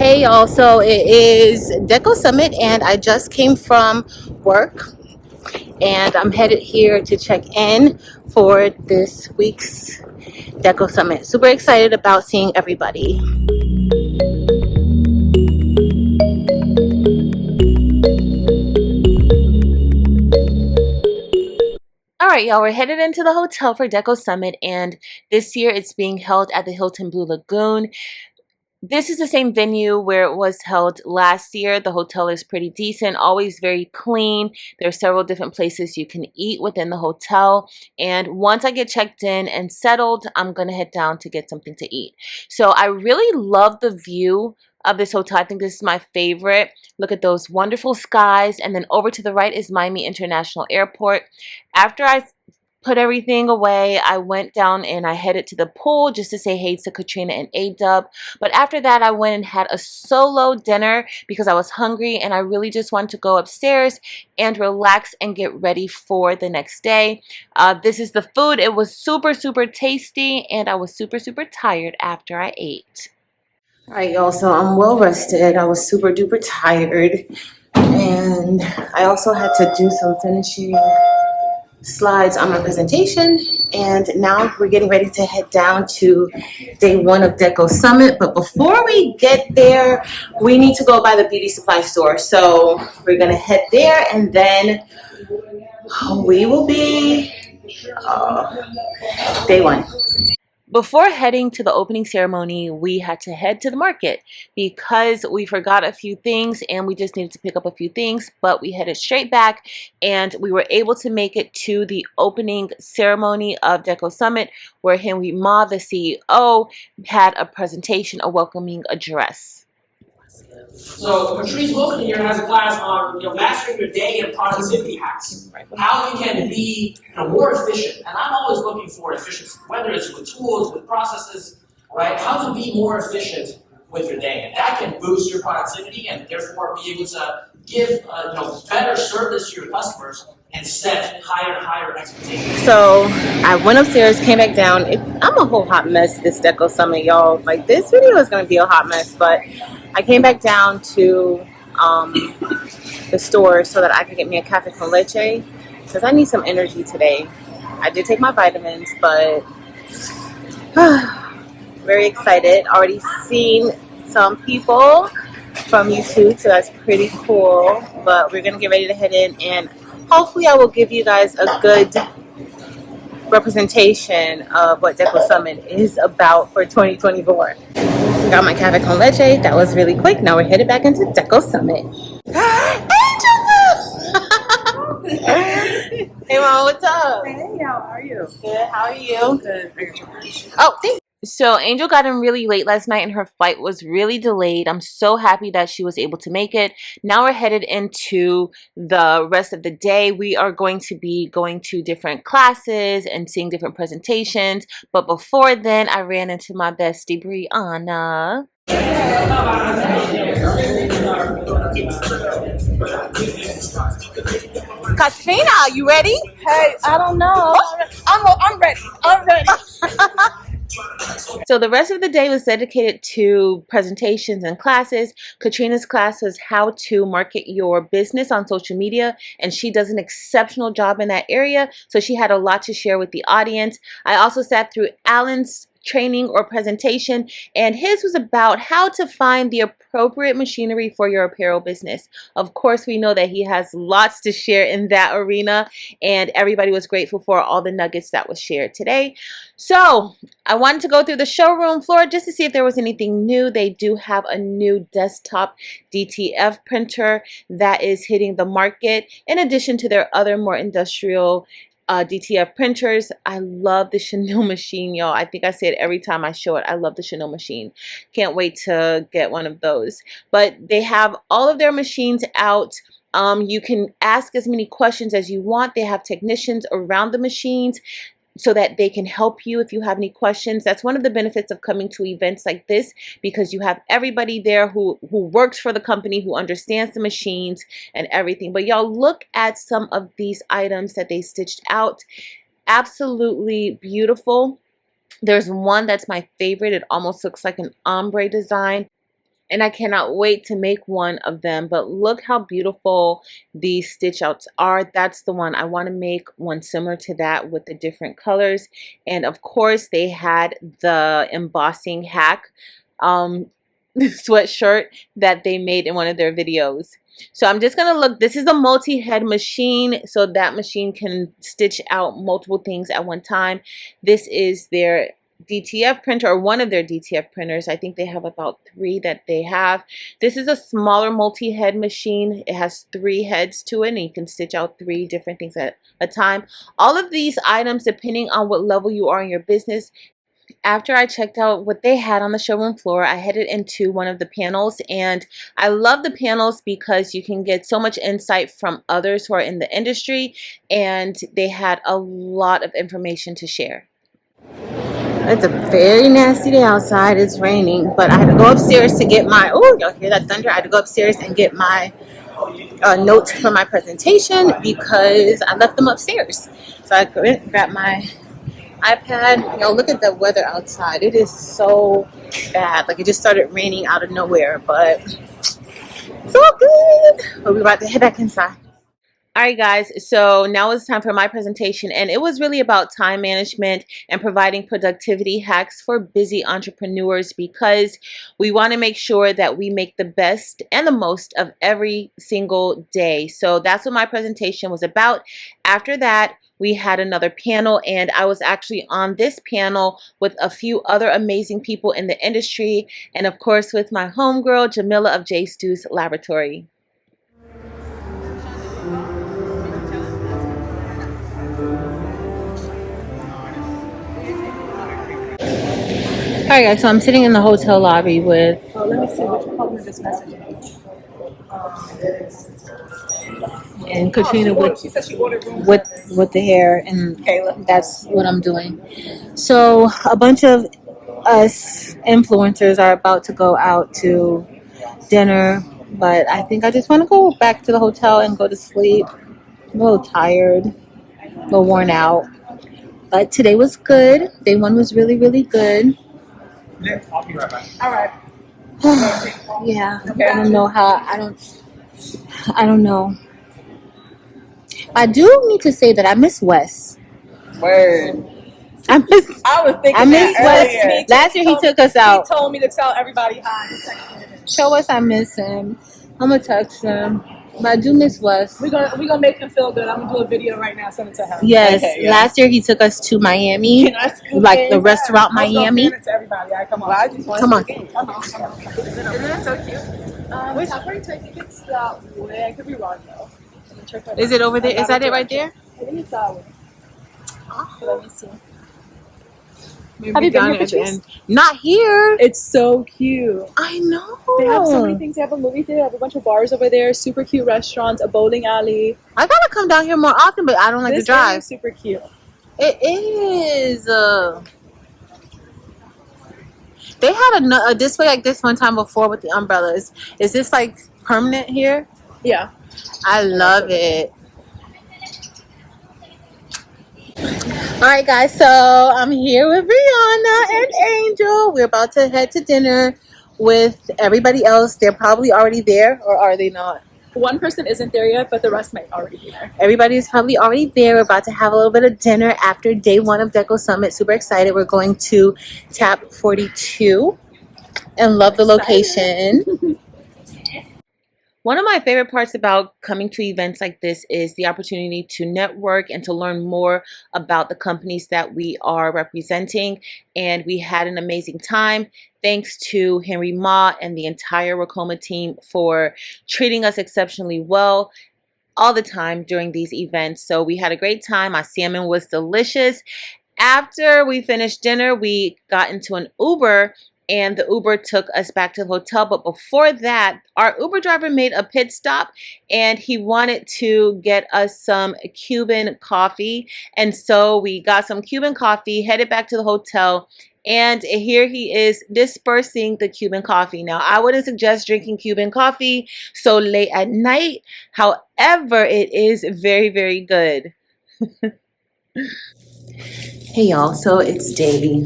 Hey y'all, so it is Deco Summit and I just came from work and I'm headed here to check in for this week's Deco Summit. Super excited about seeing everybody. All right, y'all, we're headed into the hotel for Deco Summit, and this year it's being held at the Hilton Blue Lagoon. This is the same venue where it was held last year. The hotel is pretty decent, always very clean. There are several different places you can eat within the hotel. And once I get checked in and settled, I'm going to head down to get something to eat. So I really love the view of this hotel. I think this is my favorite. Look at those wonderful skies. And then over to the right is Miami International Airport. After I put everything away, I went down and I headed to the pool just to say hey to Katrina and A-Dub. But after that, I went and had a solo dinner because I was hungry and I really just wanted to go upstairs and relax and get ready for the next day. This is the food. It was super, super tasty and I was super, super tired after I ate. All right, y'all, so I'm well rested. I was super duper tired and I also had to do some finishing slides on my presentation, and now we're getting ready to head down to day one of Deco Summit. But before we get there, we need to go by the beauty supply store, so we're gonna head there and then we will be day one. Before heading to the opening ceremony, we had to head to the market because we forgot a few things and we just needed to pick up a few things, but we headed straight back and we were able to make it to the opening ceremony of Deco Summit where Henry Ma, the CEO, had a presentation, a welcoming address. So Patrice Wilson here has a class on mastering your day and productivity hacks. How you can be more efficient. And I'm always looking for efficiency, whether it's with tools, with processes, right? How to be more efficient with your day. And that can boost your productivity and therefore be able to give better service to your customers and set higher and higher expectations. So I went upstairs, came back down. I'm a whole hot mess this Deco Summit, y'all. Like, this video is going to be a hot mess, but I came back down to the store so that I could get me a cafe con leche because I need some energy today. I did take my vitamins, but very excited. Already seen some people from YouTube, so that's pretty cool. But we're going to get ready to head in, and hopefully I will give you guys a good representation of what Deco Summit is about for 2024. Got my cafe con leche. That was really quick. Now we're headed back into Deco Summit. Hey Mom, what's up? Hey, how are you? Good. How are you? Good. I got your lunch. Oh, thank you. So Angel got in really late last night and her flight was really delayed. I'm so happy that she was able to make it. Now we're headed into the rest of the day. We are going to be going to different classes and seeing different presentations. But before then, I ran into my bestie, Brianna. Katrina, you ready? Hey, I don't know. I'm ready. I'm ready. So the rest of the day was dedicated to presentations and classes. Katrina's class was how to market your business on social media, and she does an exceptional job in that area. So she had a lot to share with the audience. I also sat through Alan's training or presentation, and his was about how to find the appropriate machinery for your apparel business. Of course, we know that he has lots to share in that arena, and everybody was grateful for all the nuggets that was shared today. So I wanted to go through the showroom floor just to see if there was anything new. They do have a new desktop DTF printer that is hitting the market, in addition to their other more industrial DTF printers. I love the Chanel machine, y'all. I think I say it every time I show it. I love the Chanel machine. Can't wait to get one of those. But they have all of their machines out. You can ask as many questions as you want. They have technicians around the machines so that they can help you if you have any questions. That's one of the benefits of coming to events like this, because you have everybody there who works for the company, who understands the machines and everything. But y'all, look at some of these items that they stitched out. Absolutely beautiful. There's one that's my favorite. It almost looks like an ombre design. and I cannot wait to make one of them. But look how beautiful these stitch outs are. That's the one. I want to make one similar to that with the different colors. And of course they had the embossing hack sweatshirt that they made in one of their videos. So I'm just gonna look. This is a multi-head machine, so that machine can stitch out multiple things at one time. This is their DTF printer, or one of their DTF printers. I think they have about 3 that they have. This is a smaller multi-head machine. It has 3 heads to it, and you can stitch out 3 different things at a time. All of these items, depending on what level you are in your business, after I checked out what they had on the showroom floor, I headed into one of the panels, and I love the panels because you can get so much insight from others who are in the industry, and they had a lot of information to share. It's a very nasty day outside. It's raining, but I had to go upstairs to get my, oh, y'all hear that thunder? I had to go upstairs and get my notes for my presentation because I left them upstairs. So I went and grabbed my iPad. Yo, look at the weather outside. It is so bad. Like, it just started raining out of nowhere, but it's all good. But we're about to head back inside. Alright guys, so now it's time for my presentation, and it was really about time management and providing productivity hacks for busy entrepreneurs, because we want to make sure that we make the best and the most of every single day. So that's what my presentation was about. After that, we had another panel, and I was actually on this panel with a few other amazing people in the industry, and of course with my homegirl Jamila of xTOOL's Laboratory. Alright guys, so I'm sitting in the hotel lobby with... Oh, let me see which color this message is. And Katrina She said she ordered room with the hair, and Kayla. that's what I'm doing. So a bunch of us influencers are about to go out to dinner, but I think I just want to go back to the hotel and go to sleep. I'm a little tired, a little worn out, but today was good. Day 1 was really, really good. Yeah, I'll be right back. All right. Yeah, okay. I don't know how. I don't know. I do need to say that I miss Wes. Word. I miss Wes. Last year he took us out. He told me to tell everybody hi. Show us I miss him. I'm gonna text him. But I do miss Wes. We're gonna make him feel good. I'm gonna do a video right now, send it to him. Yes. Okay, yeah. Last year he took us to Miami, like the restaurant Miami. To everybody. Right, come on. Well, I just come on. Come on. Isn't that so cute? Wait, I think it's that way. I could be wrong though. Is it over there? Is that it right there? I think it's that way. Let me see. Maybe have you been down here, at the Patrice? end. Not here. It's so cute. I know. They have so many things. They have a movie theater, they have a bunch of bars over there, super cute restaurants, a bowling alley. I gotta come down here more often, but I don't like to drive. This is super cute. It is. They had a display like this one time before with the umbrellas. Is this like permanent here? Yeah. I love it. Alright guys, so I'm here with Rihanna and Angel. We're about to head to dinner with everybody else. They're probably already there, or are they not? One person isn't there yet, but the rest might already be there. Everybody's probably already there. We're about to have a little bit of dinner after day 1 of Deco Summit. Super excited. We're going to Tap 42 and love the location. One of my favorite parts about coming to events like this is the opportunity to network and to learn more about the companies that we are representing. And we had an amazing time. Thanks to Henry Ma and the entire Ricoma team for treating us exceptionally well all the time during these events. So we had a great time. Our salmon was delicious. After we finished dinner, we got into an Uber, and the Uber took us back to the hotel. But before that, our Uber driver made a pit stop, and he wanted to get us some Cuban coffee. And so we got some Cuban coffee, headed back to the hotel, and here he is dispersing the Cuban coffee. Now, I wouldn't suggest drinking Cuban coffee so late at night. However, it is very, very good. Hey y'all, so it's day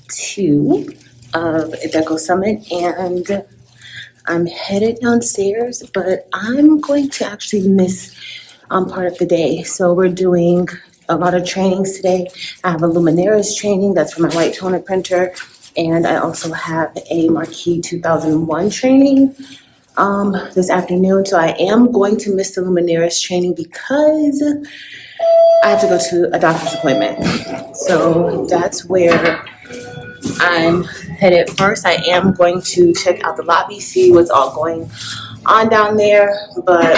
2 of Deco Summit, and I'm headed downstairs, but I'm going to actually miss part of the day. So we're doing a lot of trainings today. I have a Luminaris training, that's for my white toner printer, and I also have a Marquee 2001 training this afternoon. So I am going to miss the Luminaris training because I have to go to a doctor's appointment. So that's where I'm headed first. I am going to check out the lobby, see what's all going on down there, but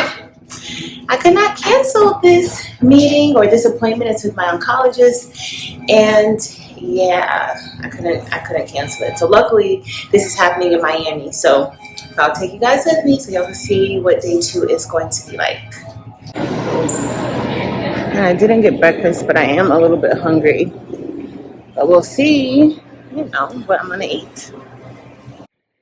I could not cancel this meeting or this appointment. It's with my oncologist, and yeah, I couldn't cancel it. So luckily, this is happening in Miami. So I'll take you guys with me so y'all can see what day 2 is going to be like. And I didn't get breakfast, but I am a little bit hungry. But we'll see, what I'm gonna eat.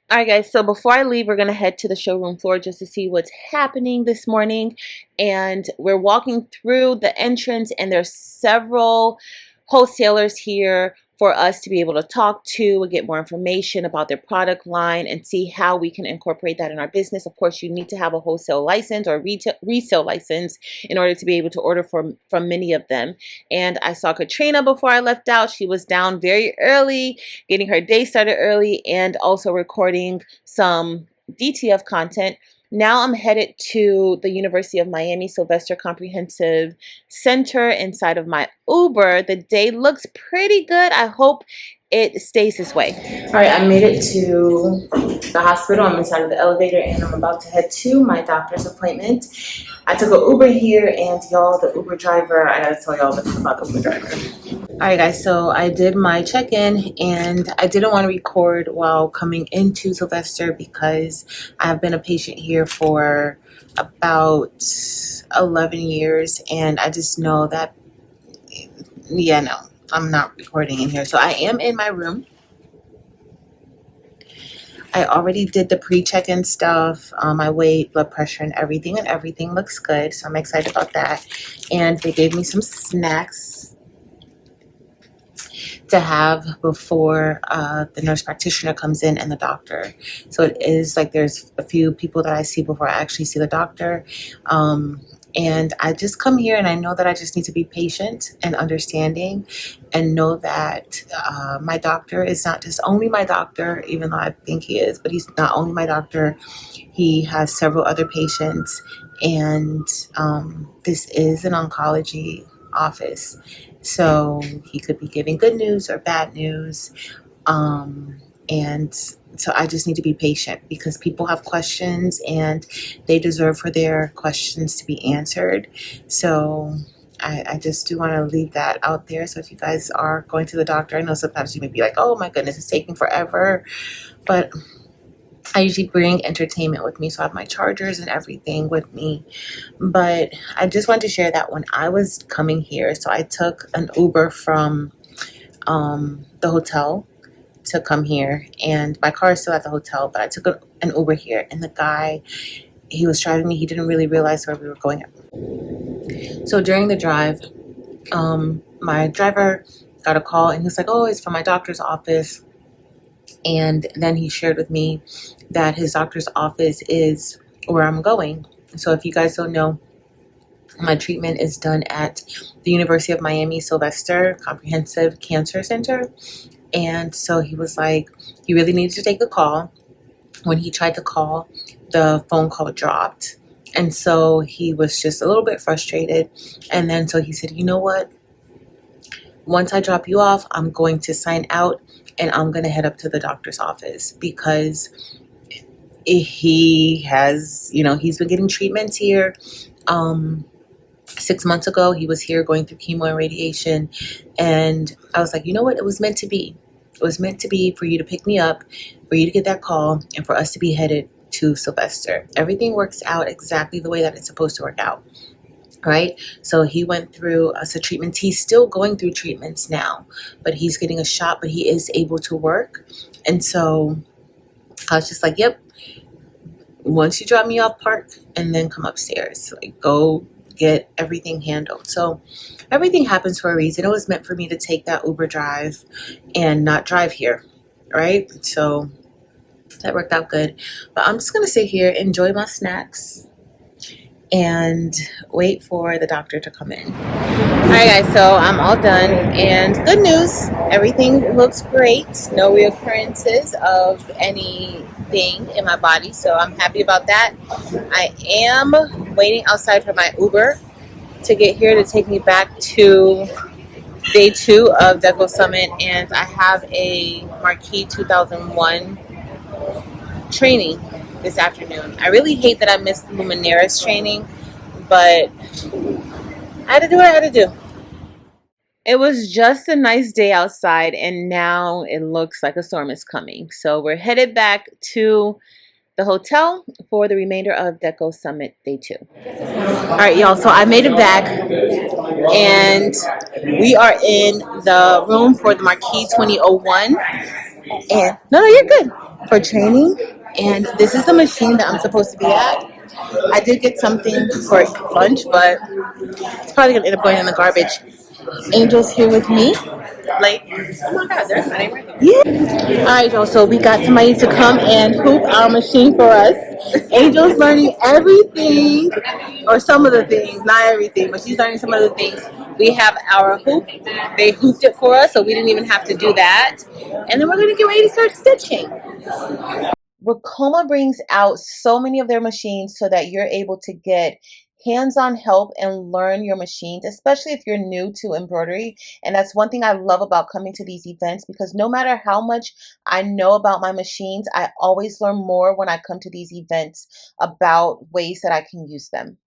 All right, guys, so before I leave, we're going to head to the showroom floor just to see what's happening this morning. And we're walking through the entrance, and there's several wholesalers here for us to be able to talk to and get more information about their product line and see how we can incorporate that in our business. Of course, you need to have a wholesale license or resale license in order to be able to order from many of them. And I saw Katrina before I left out. She was down very early, getting her day started early, and also recording some DTF content. Now I'm headed to the University of Miami Sylvester Comprehensive Center inside of my Uber. The day looks pretty good. I hope it stays this way. All right, I made it to the hospital. I'm inside of the elevator, and I'm about to head to my doctor's appointment. I took an Uber here, and y'all, the Uber driver, I gotta tell y'all about the Uber driver. All right, guys, so I did my check-in, and I didn't want to record while coming into Sylvester because I've been a patient here for about 11 years, and I just know that, yeah, no, I'm not recording in here. So I am in my room. I already did the pre-check-in stuff, my weight, blood pressure, and everything looks good, so I'm excited about that. And they gave me some snacks to have before the nurse practitioner comes in and the doctor. So it is like there's a few people that I see before I actually see the doctor. And I just come here and I know that I just need to be patient and understanding and know that my doctor is not just only my doctor, even though I think he is, but he's not only my doctor. He has several other patients, and this is an oncology office. So he could be giving good news or bad news. And so I just need to be patient because people have questions and they deserve for their questions to be answered. So I just do want to leave that out there. So if you guys are going to the doctor, I know sometimes you may be like, oh my goodness, it's taking forever. But I usually bring entertainment with me, so I have my chargers and everything with me. But I just wanted to share that when I was coming here, so I took an Uber from the hotel to come here, and my car is still at the hotel, but I took an Uber here, and the guy, he was driving me, he didn't really realize where we were going. So during the drive, my driver got a call, and he was like, oh, it's from my doctor's office. And then he shared with me that his doctor's office is where I'm going. So if you guys don't know, my treatment is done at the University of Miami Sylvester Comprehensive Cancer Center. And so he was like, he really needed to take a call. When he tried to call, the phone call dropped. And so he was just a little bit frustrated. And then so he said, you know what? Once I drop you off, I'm going to sign out and I'm going to head up to the doctor's office because he has, he's been getting treatments here. 6 months ago, he was here going through chemo and radiation. And I was like, you know what? It was meant to be. It was meant to be for you to pick me up, for you to get that call, and for us to be headed to Sylvester. Everything works out exactly the way that it's supposed to work out. Right? So he went through some treatments. He's still going through treatments now, but he's getting a shot, but he is able to work. And so I was just like, yep, once you drop me off, park, and then come upstairs. Like, go get everything handled. So everything happens for a reason. It was meant for me to take that Uber drive and not drive here. Right? So That worked out good. But I'm just gonna sit here, enjoy my snacks, and wait for the doctor to come in. Alright guys, so I'm all done, and good news, everything looks great. No reoccurrences of anything in my body, so I'm happy about that. I am waiting outside for my Uber to get here to take me back to day 2 of Deco Summit, and I have a Marquee 2001 training this afternoon. I really hate that I missed the Luminaris training, but I had to do what I had to do. It was just a nice day outside, and now it looks like a storm is coming. So we're headed back to the hotel for the remainder of Deco Summit Day 2. All right, y'all, so I made it back, and we are in the room for the Marquee 2001. And no, you're good. For training, and this is the machine that I'm supposed to be at. I did get something for lunch, but it's probably gonna end up going in the garbage. Angel's here with me. Like, oh my God, there's my name right there. Yeah. All right, y'all. So we got somebody to come and hoop our machine for us. Angel's learning everything, or some of the things, not everything, but she's learning some of the things. We have our hoop. They hooped it for us, so we didn't even have to do that. And then we're gonna get ready to start stitching. Ricoma brings out so many of their machines so that you're able to get hands-on help and learn your machines, especially if you're new to embroidery. And that's one thing I love about coming to these events, because no matter how much I know about my machines, I always learn more when I come to these events about ways that I can use them.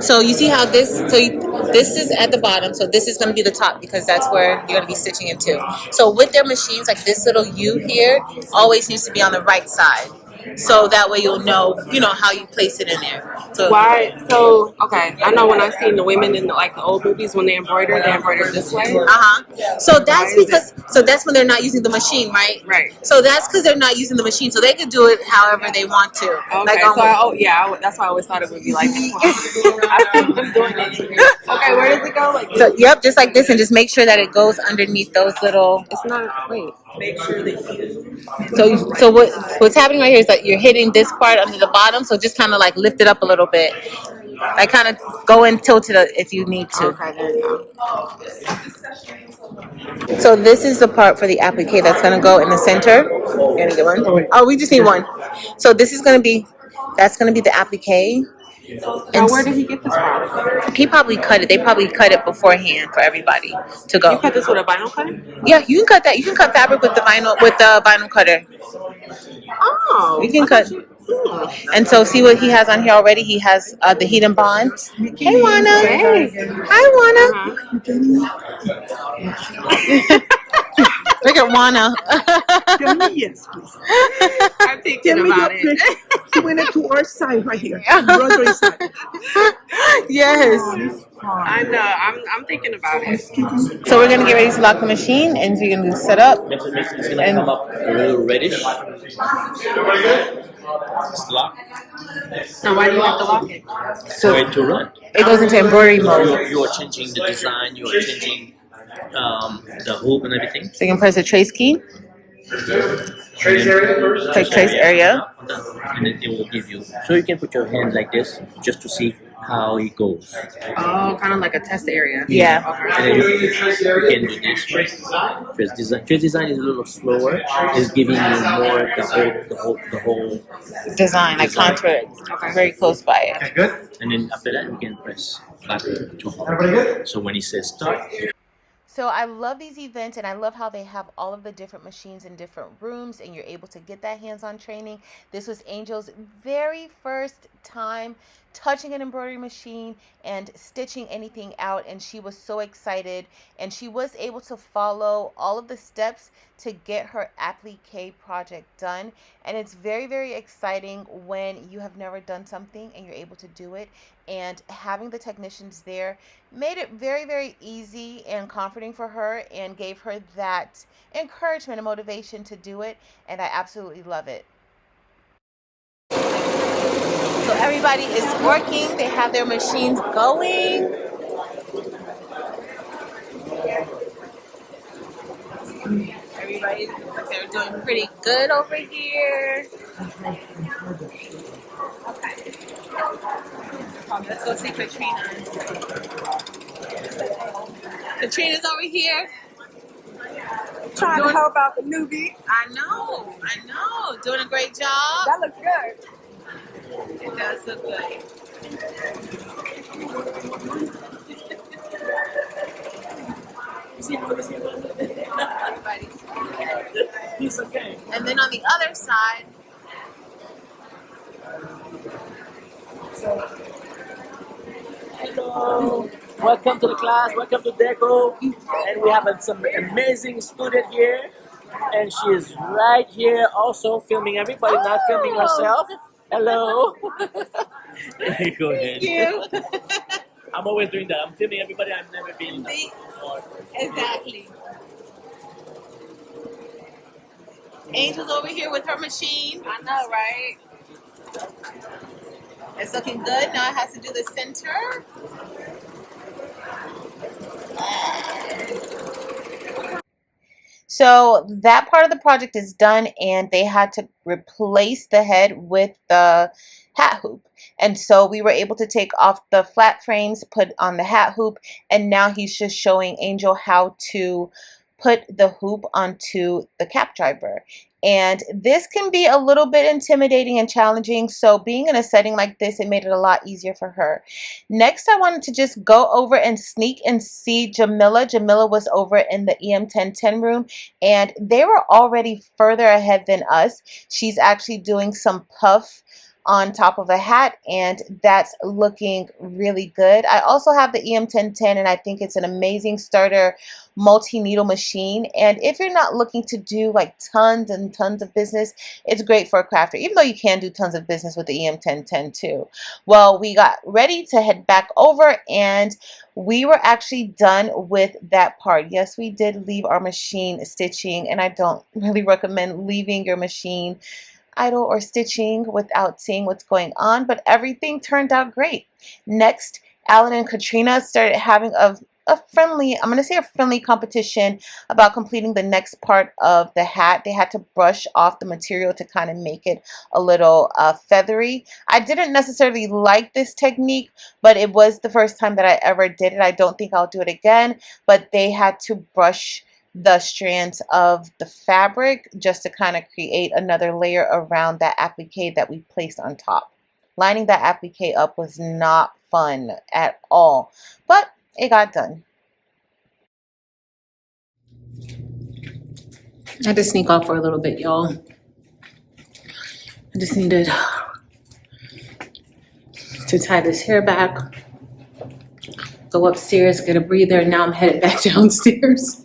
So you see how this is at the bottom, so this is going to be the top, because that's where you're going to be stitching into. So with their machines, like this little U here always needs to be on the right side, so that way you'll know how you place it in there. So Why? So, okay, I know when I've seen the women in the old movies, when they embroider this way. So that's because that's when they're not using the machine, right? Right. So that's because they're not using the machine, so they can do it however they want to. Okay. That's why I always thought it would be like. I see them doing it. Okay, where does it go? So yep, just like this, and just make sure that it goes underneath those little. It's not. Wait. Make sure that. So what's happening right here is that you're hitting this part under the bottom. So just kind of like lift it up a little bit. Like kind of go and tilt it if you need to. Okay, there you go. So this is the part for the applique that's gonna go in the center. You gonna get one? Oh, we just need one. So this is gonna be, that's gonna be the applique. Now, where did he get this from? He probably cut it. They probably cut it beforehand for everybody to go. You cut this with a vinyl cutter? Yeah, you can cut that. You can cut fabric with the vinyl cutter. Oh, you can cut. And so see what he has on here already. He has the heat and bond. Hey, Juana. Hey. Hi, Juana. Look at Juana. Yes, please. I'm thinking about it. She went to our side right here, Rotary side. Yes. I know. I'm thinking about it. So we're gonna get ready to lock the machine, and we're gonna set up. It's gonna come up a little reddish. It's locked. Now, why do you have to lock it? So going to run. It goes into embroidery mode. You are changing the design. You are changing the hoop and everything. So you can press the trace key. Trace area first. Click trace area. And then it will give you. So you can put your hand like this just to see how it goes. Oh, kind of like a test area. Yeah. And then you can do this right. Trace design is a little slower. It's giving you more the whole Design, like contour, very close by it. Okay, good. And then after that, you can press back to home. Everybody good? So when it says start. So I love these events, and I love how they have all of the different machines in different rooms, and you're able to get that hands-on training. This was Angel's very first time touching an embroidery machine and stitching anything out, and she was so excited, and she was able to follow all of the steps to get her applique project done. And it's very, very exciting when you have never done something and you're able to do it, and having the technicians there made it very, very easy and comforting for her, and gave her that encouragement and motivation to do it, and I absolutely love it. So everybody is working. They have their machines going. Everybody puts their We're doing pretty good over here. Okay. Let's go see Katrina. Katrina's over here. Trying to help out the newbie. I know. Doing a great job. That looks good. It does look good. He's okay. And then on the other side, Hello. Welcome to the class. Welcome to Deco. And we have some amazing student here. And she is right here also filming everybody, not filming herself. Hello. Go ahead. thank you. I'm always doing that. I'm filming everybody. I've never been. Exactly. Angel's over here with her machine. I know, right? It's looking good. Now it has to do the center. So that part of the project is done, and they had to replace the head with the hat hoop. And so we were able to take off the flat frames, put on the hat hoop, and now he's just showing Angel how to put the hoop onto the cap driver. And this can be a little bit intimidating and challenging, so being in a setting like this, it made it a lot easier for her. Next, I wanted to just go over and sneak and see Jamila. Jamila was over in the EM1010 room, and they were already further ahead than us. She's actually doing some puff on top of a hat, and that's looking really good. I also have the EM1010, and I think it's an amazing starter multi-needle machine. And if you're not looking to do like tons and tons of business, it's great for a crafter, even though you can do tons of business with the EM1010 too. Well, we got ready to head back over, and we were actually done with that part. Yes, we did leave our machine stitching, and I don't really recommend leaving your machine idle or stitching without seeing what's going on, but everything turned out great. Next, Alan and Katrina started having a friendly, I'm going to say a friendly competition about completing the next part of the hat. They had to brush off the material to kind of make it a little feathery. I didn't necessarily like this technique, but it was the first time that I ever did it. I don't think I'll do it again, but they had to brush the strands of the fabric just to kind of create another layer around that applique that we placed on top. Lining that applique up was not fun at all, but it got done. I had to sneak off for a little bit, y'all. I just needed to tie this hair back, go upstairs, get a breather, and now I'm headed back downstairs.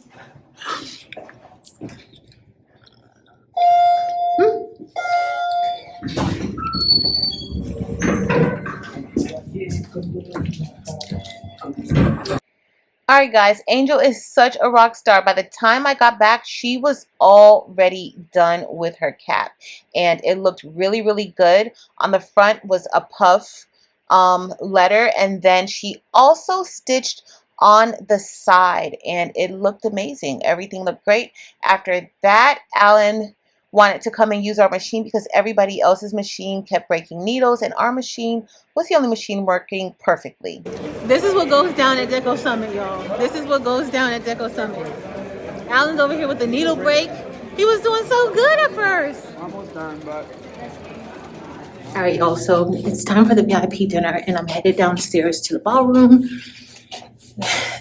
Alright guys, Angel is such a rock star. By the time I got back, she was already done with her cap, and it looked really, really good. On the front was a puff letter, and then she also stitched on the side, and it looked amazing. Everything looked great. After that, Alan wanted to come and use our machine because everybody else's machine kept breaking needles, and our machine was the only machine working perfectly. This is what goes down at Deco Summit, y'all. This is what goes down at Deco Summit. Alan's over here with the needle break. He was doing so good at first. Almost done, but All right, y'all, so it's time for the VIP dinner, and I'm headed downstairs to the ballroom.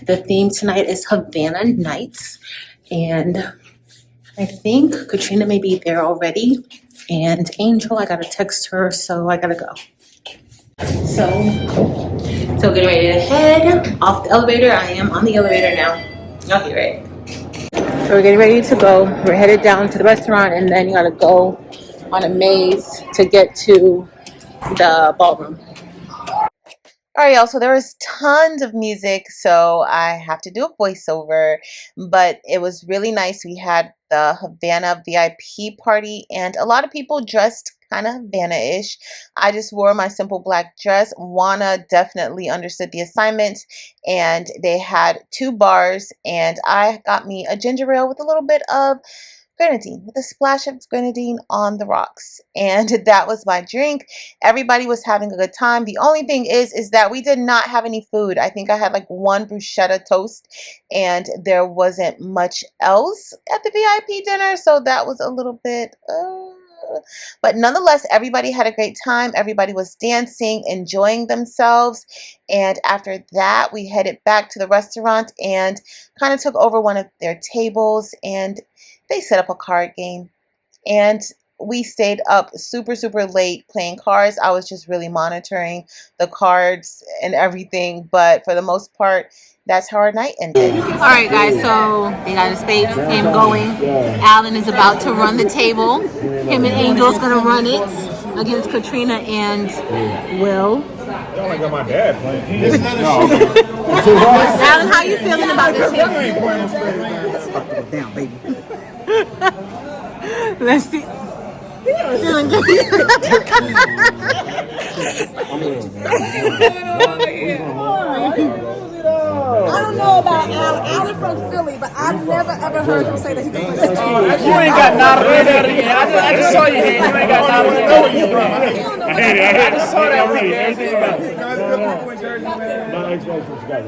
The theme tonight is Havana Nights, and I think Katrina may be there already, and Angel, I gotta text her, so I gotta go. So getting ready to head off the elevator. I am on the elevator now. Y'all hear it. So we're getting ready to go. We're headed down to the restaurant, and then you gotta go on a maze to get to the ballroom. All right, y'all, so there was tons of music, so I have to do a voiceover, but it was really nice. We had the Havana VIP party, and a lot of people dressed kind of Havana-ish. I just wore my simple black dress. Juana definitely understood the assignment, and they had 2 bars, and I got me a ginger ale with a little bit of grenadine with a splash of grenadine on the rocks, and that was my drink. Everybody was having a good time. The only thing is that we did not have any food. I think I had like one bruschetta toast, and there wasn't much else at the VIP dinner, so that was a little bit but nonetheless, everybody had a great time. Everybody was dancing, enjoying themselves, and after that we headed back to the restaurant and kind of took over one of their tables, and they set up a card game, and we stayed up super late playing cards. I was just really monitoring the cards and everything, but for the most part, that's how our night ended. All right, guys, so they got a spades game going. Alan is about to run the table. Him and Angel's gonna run it against Katrina and Will. I got my dad playing. Alan, how you feeling about this game? Down, baby. Let's see. Feeling good. I don't know about Alan. Alan from Philly, but I've never ever heard him say that he can play spades. You ain't got not ready. I just saw your hand. You ain't got not ready. I just saw that right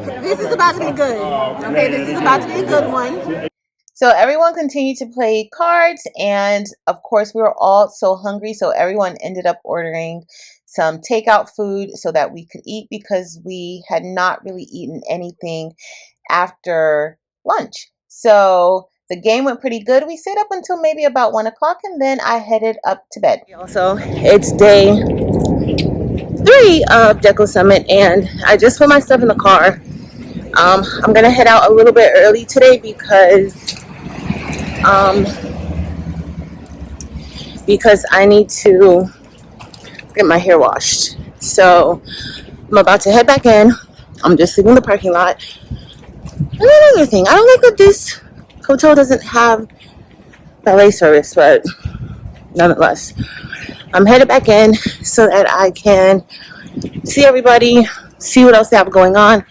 there. This is about to be good. Okay, this is about to be a good one. So everyone continued to play cards, and of course we were all so hungry, so everyone ended up ordering some takeout food so that we could eat, because we had not really eaten anything after lunch. So the game went pretty good. We stayed up until maybe about 1 o'clock, and then I headed up to bed. So it's day 3 of Deco Summit, and I just put my stuff in the car. I'm gonna head out a little bit early today because I need to get my hair washed. So I'm about to head back in. I'm just leaving the parking lot. And another thing, I don't like that this hotel doesn't have valet service, but nonetheless, I'm headed back in so that I can see everybody, see what else they have going on.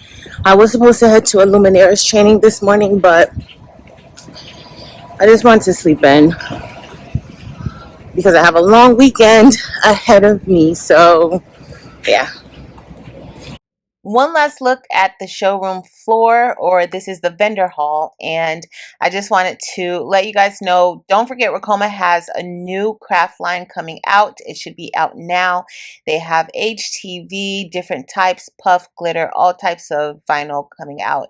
I was supposed to head to a Luminaires training this morning, but I just wanted to sleep in because I have a long weekend ahead of me. So yeah. One last look at the showroom floor, or this is the vendor hall, and I just wanted to let you guys know, don't forget Ricoma has a new craft line coming out. It should be out now. They have HTV, different types, puff, glitter, all types of vinyl coming out.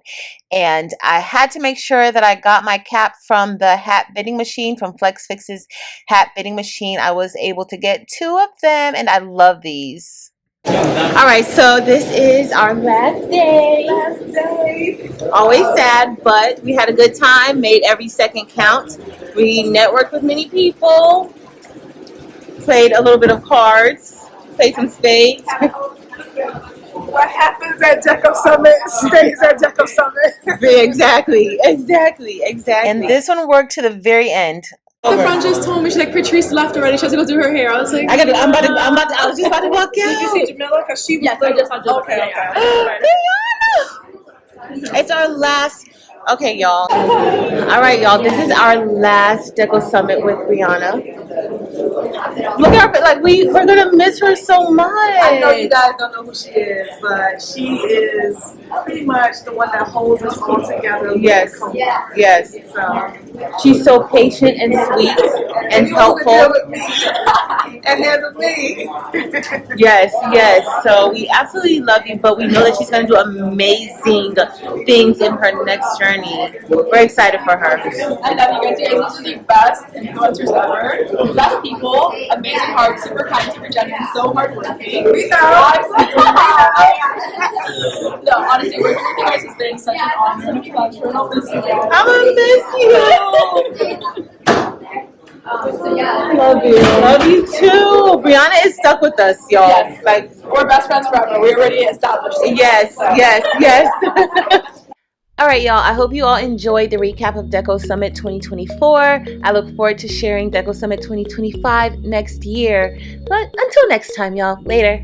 And I had to make sure that I got my cap from the hat fitting machine, from Flex Fix's hat fitting machine. I was able to get 2 of them, and I love these. All right, so this is our last day. Always sad, but we had a good time, made every second count. We networked with many people, played a little bit of cards, played some spades. What happens at Deco Summit stays at Deco Summit. Exactly. And this one worked to the very end. The front just told me, she's like, Patrice left already. She has to go do her hair. I was like, I was just about to walk out. Did you see Jamila? Because she was I just saw Jill. Okay. It's our last. Okay, y'all. All right, y'all. This is our last Deco Summit with Brianna. Look at her. Like we're gonna miss her so much. I know you guys don't know who she is, but she is pretty much the one that holds us all together. Yes. So She's so patient and sweet and helpful. and handle me. Yes. So we absolutely love you, but we know that she's gonna do amazing things in her next journey. We're excited for her. I love you guys. You guys are the best influencers ever. Best people, amazing hearts, super kind, super genuine, so hardworking. We know. No, honestly, working with you guys has been such an honor and a pleasure. And I'll miss you guys. I'm gonna miss you. Love you too. Brianna is stuck with us, y'all. Yes. Like we're best friends forever. We already established it. Yes. All right, y'all. I hope you all enjoyed the recap of Deco Summit 2024. I look forward to sharing Deco Summit 2025 next year. But until next time, y'all. Later.